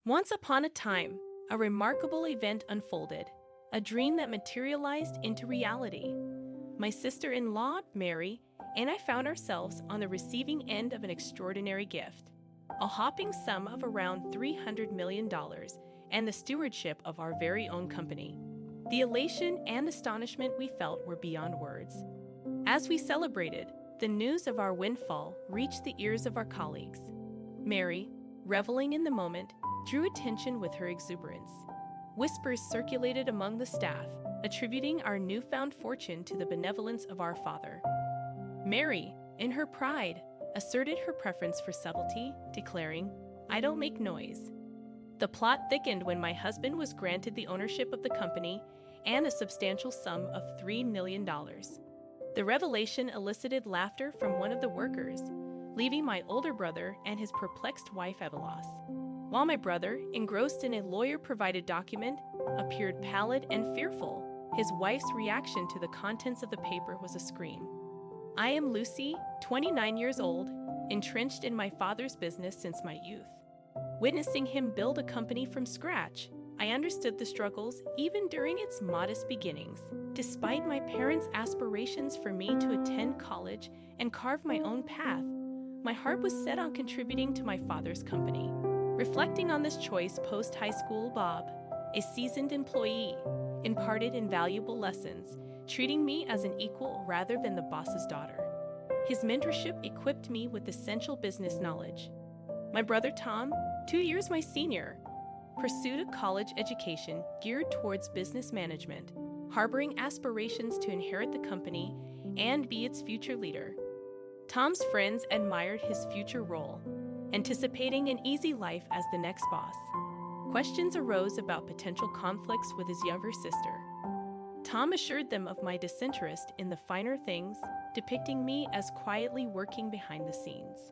Once upon a time, a remarkable event unfolded, a dream that materialized into reality. My sister-in-law, Mary, and I found ourselves on the receiving end of an extraordinary gift, a whopping sum of around $300 million and the stewardship of our very own company. The elation and astonishment we felt were beyond words. As we celebrated, the news of our windfall reached the ears of our colleagues. Mary, reveling in the moment, drew attention with her exuberance. Whispers circulated among the staff, attributing our newfound fortune to the benevolence of our Father. Mary, in her pride, asserted her preference for subtlety, declaring, "I don't make noise." The plot thickened when my husband was granted the ownership of the company and a substantial sum of $3 million. The revelation elicited laughter from one of the workers, leaving my older brother and his perplexed wife at a loss. While my brother, engrossed in a lawyer-provided document, appeared pallid and fearful, his wife's reaction to the contents of the paper was a scream. I am Lucy, 29 years old, entrenched in my father's business since my youth. Witnessing him build a company from scratch, I understood the struggles even during its modest beginnings. Despite my parents' aspirations for me to attend college and carve my own path, my heart was set on contributing to my father's company. Reflecting on this choice post-high school, Bob, a seasoned employee, imparted invaluable lessons, treating me as an equal rather than the boss's daughter. His mentorship equipped me with essential business knowledge. My brother Tom, 2 years my senior, pursued a college education geared towards business management, harboring aspirations to inherit the company and be its future leader. Tom's friends admired his future role, anticipating an easy life as the next boss. Questions arose about potential conflicts with his younger sister. Tom assured them of my disinterest in the finer things, depicting me as quietly working behind the scenes.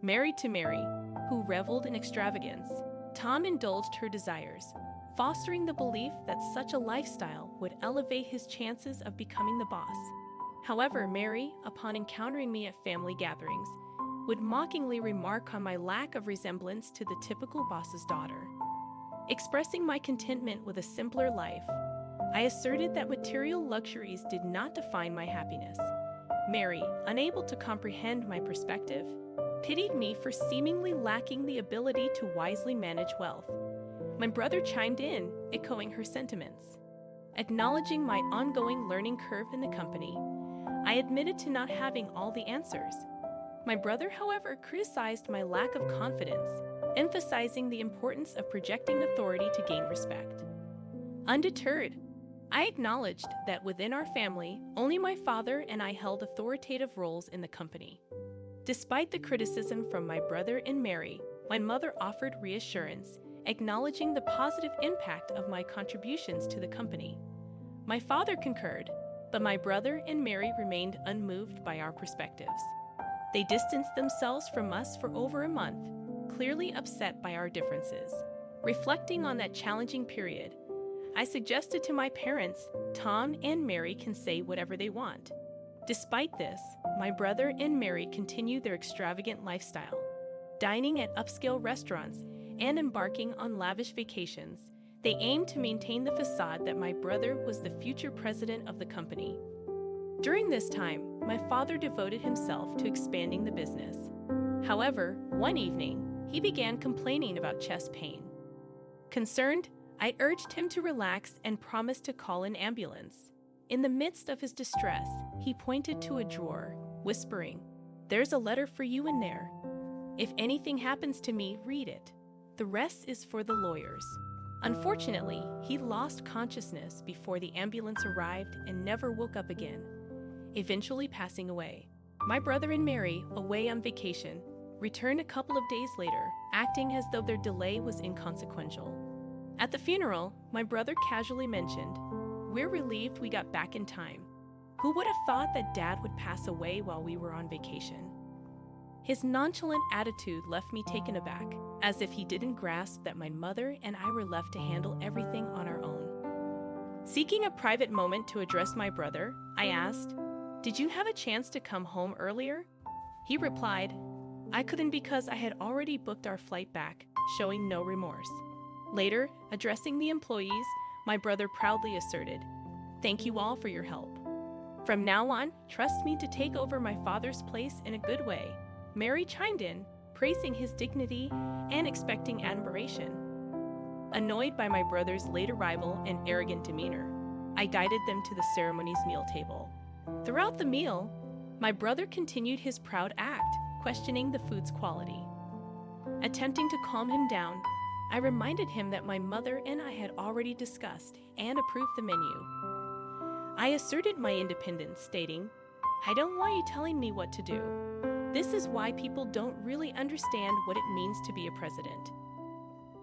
Married to Mary, who reveled in extravagance, Tom indulged her desires, fostering the belief that such a lifestyle would elevate his chances of becoming the boss. However, Mary, upon encountering me at family gatherings, would mockingly remark on my lack of resemblance to the typical boss's daughter. Expressing my contentment with a simpler life, I asserted that material luxuries did not define my happiness. Mary, unable to comprehend my perspective, pitied me for seemingly lacking the ability to wisely manage wealth. My brother chimed in, echoing her sentiments. Acknowledging my ongoing learning curve in the company, I admitted to not having all the answers. My brother, however, criticized my lack of confidence, emphasizing the importance of projecting authority to gain respect. Undeterred, I acknowledged that within our family, only my father and I held authoritative roles in the company. Despite the criticism from my brother and Mary, my mother offered reassurance, acknowledging the positive impact of my contributions to the company. My father concurred, but my brother and Mary remained unmoved by our perspectives. They distanced themselves from us for over a month, clearly upset by our differences. Reflecting on that challenging period, I suggested to my parents, Tom and Mary can say whatever they want. Despite this, my brother and Mary continued their extravagant lifestyle, dining at upscale restaurants and embarking on lavish vacations. They aimed to maintain the facade that my brother was the future president of the company. During this time, my father devoted himself to expanding the business. However, one evening, he began complaining about chest pain. Concerned, I urged him to relax and promised to call an ambulance. In the midst of his distress, he pointed to a drawer, whispering, "There's a letter for you in there. If anything happens to me, read it. The rest is for the lawyers." Unfortunately, he lost consciousness before the ambulance arrived and never woke up again, eventually passing away. My brother and Mary, away on vacation, returned a couple of days later, acting as though their delay was inconsequential. At the funeral, my brother casually mentioned, "We're relieved we got back in time. Who would have thought that Dad would pass away while we were on vacation?" His nonchalant attitude left me taken aback, as if he didn't grasp that my mother and I were left to handle everything on our own. Seeking a private moment to address my brother, I asked, "Did you have a chance to come home earlier?" He replied, "I couldn't because I had already booked our flight back showing no remorse. Later, addressing the employees, my brother proudly asserted, "Thank you all for your help. From now on, trust me to take over my father's place in a good way." Mary chimed in, praising his dignity and expecting admiration. Annoyed by my brother's late arrival and arrogant demeanor, I guided them to the ceremony's meal table. Throughout the meal, my brother continued his proud act, questioning the food's quality. Attempting to calm him down, I reminded him that my mother and I had already discussed and approved the menu. I asserted my independence, stating, "I don't want you telling me what to do. This is why people don't really understand what it means to be a president."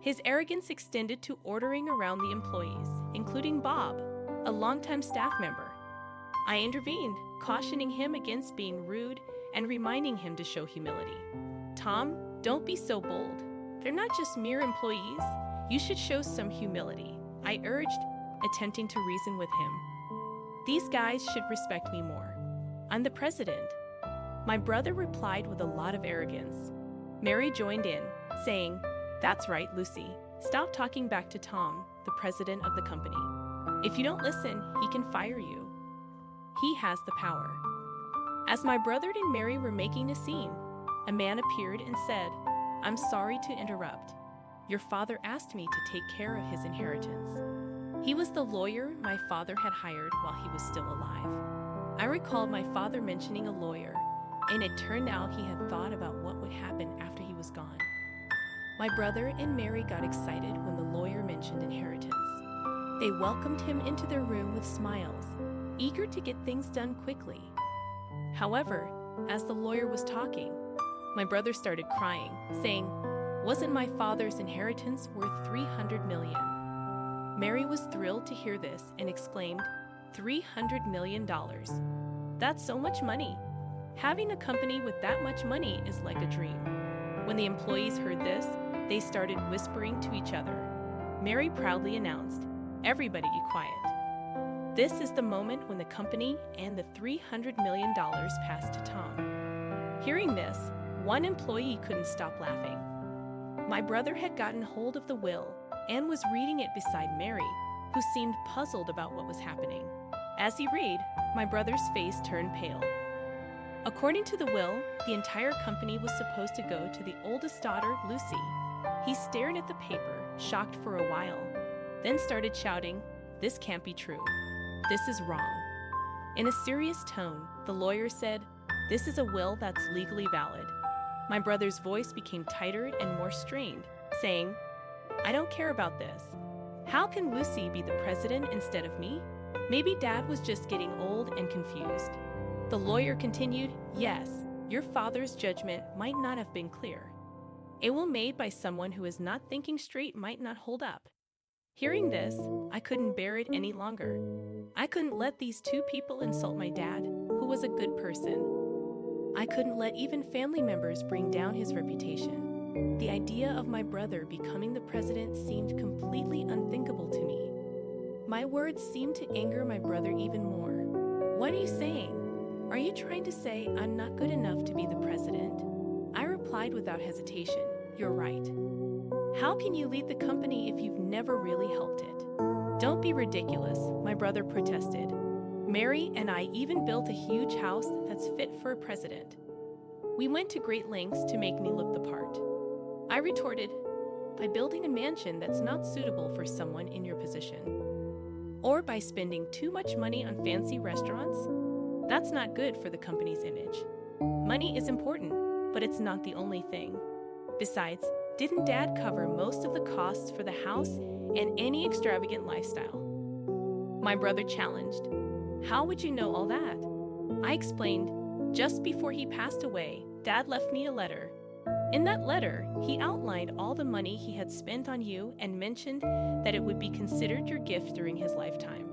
His arrogance extended to ordering around the employees, including Bob, a longtime staff member. I intervened, cautioning him against being rude and reminding him to show humility. "Tom, don't be so bold. They're not just mere employees. You should show some humility," I urged, attempting to reason with him. "These guys should respect me more. I'm the president." My brother replied with a lot of arrogance. Mary joined in, saying, "That's right, Lucy. Stop talking back to Tom, the president of the company. If you don't listen, he can fire you. He has the power." As my brother and Mary were making a scene, a man appeared and said, "I'm sorry to interrupt. Your father asked me to take care of his inheritance." He was the lawyer my father had hired while he was still alive. I recalled my father mentioning a lawyer, and it turned out he had thought about what would happen after he was gone. My brother and Mary got excited when the lawyer mentioned inheritance. They welcomed him into their room with smiles, eager to get things done quickly. However, as the lawyer was talking, my brother started crying, saying, "Wasn't my father's inheritance worth $300 million? Mary was thrilled to hear this and exclaimed, $300 million. That's so much money. Having a company with that much money is like a dream." When the employees heard this, they started whispering to each other. Mary proudly announced, "Everybody be quiet." This is the moment when the company and the $300 million passed to Tom. Hearing this, one employee couldn't stop laughing. My brother had gotten hold of the will and was reading it beside Mary, who seemed puzzled about what was happening. As he read, my brother's face turned pale. According to the will, the entire company was supposed to go to the oldest daughter, Lucy. He stared at the paper, shocked for a while, then started shouting, "This can't be true. This is wrong." In a serious tone, the lawyer said, "This is a will that's legally valid." My brother's voice became tighter and more strained, saying, "I don't care about this. How can Lucy be the president instead of me? Maybe Dad was just getting old and confused." The lawyer continued, "Yes, your father's judgment might not have been clear. A will made by someone who is not thinking straight might not hold up." Hearing this, I couldn't bear it any longer. I couldn't let these two people insult my dad, who was a good person. I couldn't let even family members bring down his reputation. The idea of my brother becoming the president seemed completely unthinkable to me. My words seemed to anger my brother even more. "What are you saying? Are you trying to say I'm not good enough to be the president?" I replied without hesitation, "You're right. How can you lead the company if you've never really helped it?" "Don't be ridiculous," my brother protested. "Mary and I even built a huge house that's fit for a president. We went to great lengths to make me look the part." I retorted, "By building a mansion that's not suitable for someone in your position. Or by spending too much money on fancy restaurants? That's not good for the company's image. Money is important, but it's not the only thing. Besides, didn't Dad cover most of the costs for the house and any extravagant lifestyle?" My brother challenged, "How would you know all that?" I explained, "Just before he passed away, Dad left me a letter. In that letter, he outlined all the money he had spent on you and mentioned that it would be considered your gift during his lifetime.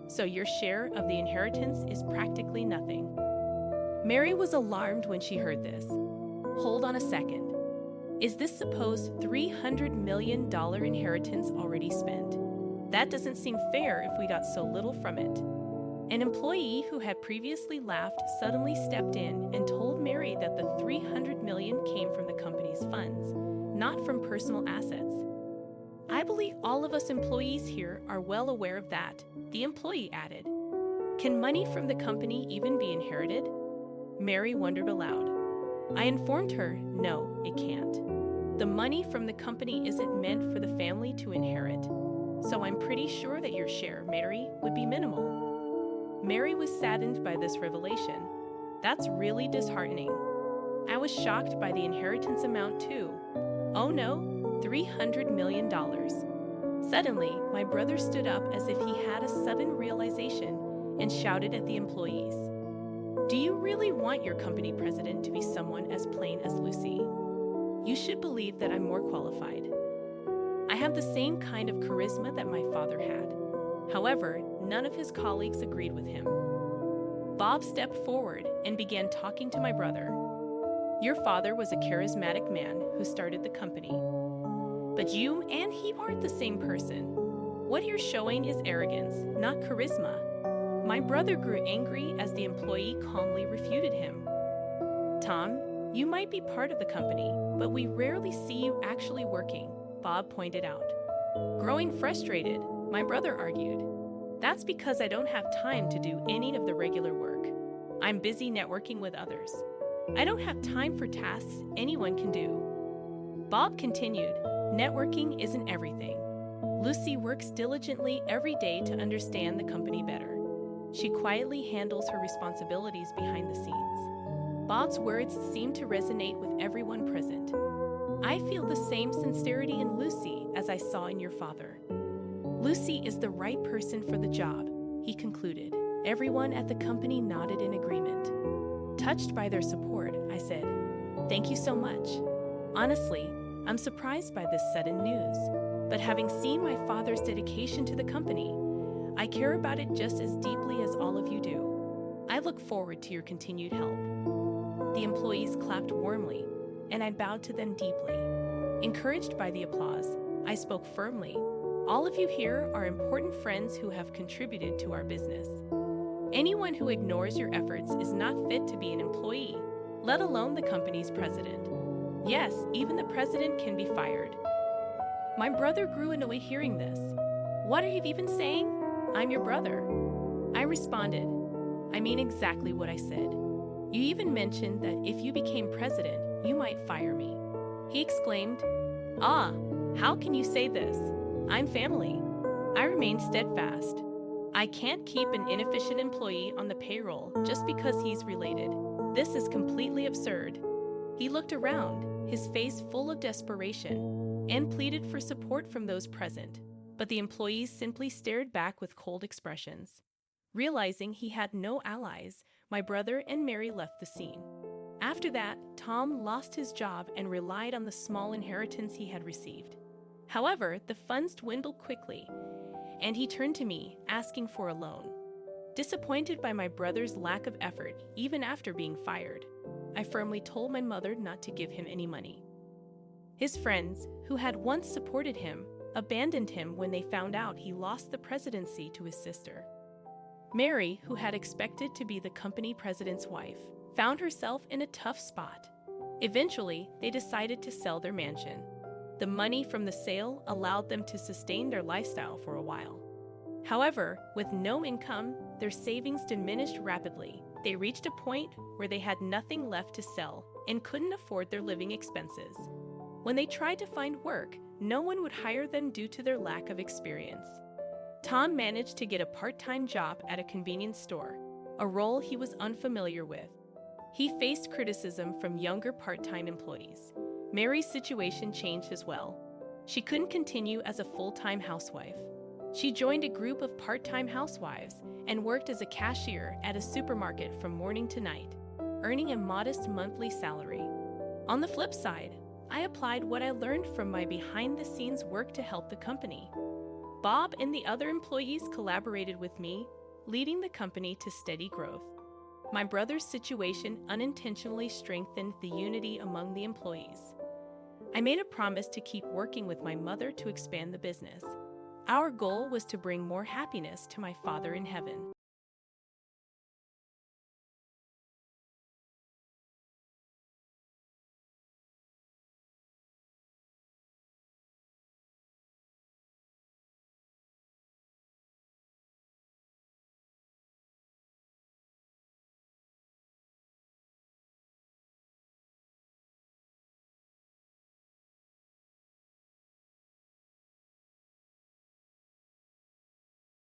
So your share of the inheritance is practically nothing." Mary was alarmed when she heard this. "Hold on a second. Is this supposed $300 million inheritance already spent? That doesn't seem fair if we got so little from it." An employee who had previously laughed suddenly stepped in and told Mary that the $300 million came from the company's funds, not from personal assets. I believe all of us employees here are well aware of that, the employee added. Can money from the company even be inherited? Mary wondered aloud. I informed her, no, it can't. The money from the company isn't meant for the family to inherit. So I'm pretty sure that your share, Mary, would be minimal. Mary was saddened by this revelation. That's really disheartening. I was shocked by the inheritance amount too. Oh no, $300 million. Suddenly, my brother stood up as if he had a sudden realization and shouted at the employees. Do you really want your company president to be someone as plain as Lucy? You should believe that I'm more qualified. I have the same kind of charisma that my father had. However, none of his colleagues agreed with him. Bob stepped forward and began talking to my brother. Your father was a charismatic man who started the company. But you and he aren't the same person. What you're showing is arrogance, not charisma. My brother grew angry as the employee calmly refuted him. Tom, you might be part of the company, but we rarely see you actually working, Bob pointed out. Growing frustrated, my brother argued. That's because I don't have time to do any of the regular work. I'm busy networking with others. I don't have time for tasks anyone can do. Bob continued, networking isn't everything. Lucy works diligently every day to understand the company better. She quietly handles her responsibilities behind the scenes. Bob's words seemed to resonate with everyone present. I feel the same sincerity in Lucy as I saw in your father. Lucy is the right person for the job, he concluded. Everyone at the company nodded in agreement. Touched by their support, I said, "Thank you so much. Honestly, I'm surprised by this sudden news, but having seen my father's dedication to the company, I care about it just as deeply as all of you do. I look forward to your continued help." The employees clapped warmly, and I bowed to them deeply. Encouraged by the applause, I spoke firmly. All of you here are important friends who have contributed to our business. Anyone who ignores your efforts is not fit to be an employee, let alone the company's president. Yes, even the president can be fired. My brother grew annoyed hearing this. What are you even saying? I'm your brother. I responded, I mean exactly what I said. You even mentioned that if you became president, you might fire me. He exclaimed, Ah, how can you say this? I'm family. I remained steadfast. I can't keep an inefficient employee on the payroll just because he's related. This is completely absurd. He looked around, his face full of desperation, and pleaded for support from those present. But the employees simply stared back with cold expressions. Realizing he had no allies, my brother and Mary left the scene. After that, Tom lost his job and relied on the small inheritance he had received. However, the funds dwindled quickly, and he turned to me, asking for a loan. Disappointed by my brother's lack of effort, even after being fired, I firmly told my mother not to give him any money. His friends, who had once supported him, abandoned him when they found out he lost the presidency to his sister. Mary, who had expected to be the company president's wife, found herself in a tough spot. Eventually, they decided to sell their mansion. The money from the sale allowed them to sustain their lifestyle for a while. However, with no income, their savings diminished rapidly. They reached a point where they had nothing left to sell and couldn't afford their living expenses. When they tried to find work, no one would hire them due to their lack of experience. Tom managed to get a part-time job at a convenience store, a role he was unfamiliar with. He faced criticism from younger part-time employees. Mary's situation changed as well. She couldn't continue as a full-time housewife. She joined a group of part-time housewives and worked as a cashier at a supermarket from morning to night, earning a modest monthly salary. On the flip side, I applied what I learned from my behind-the-scenes work to help the company. Bob and the other employees collaborated with me, leading the company to steady growth. My brother's situation unintentionally strengthened the unity among the employees. I made a promise to keep working with my mother to expand the business. Our goal was to bring more happiness to my Father in heaven.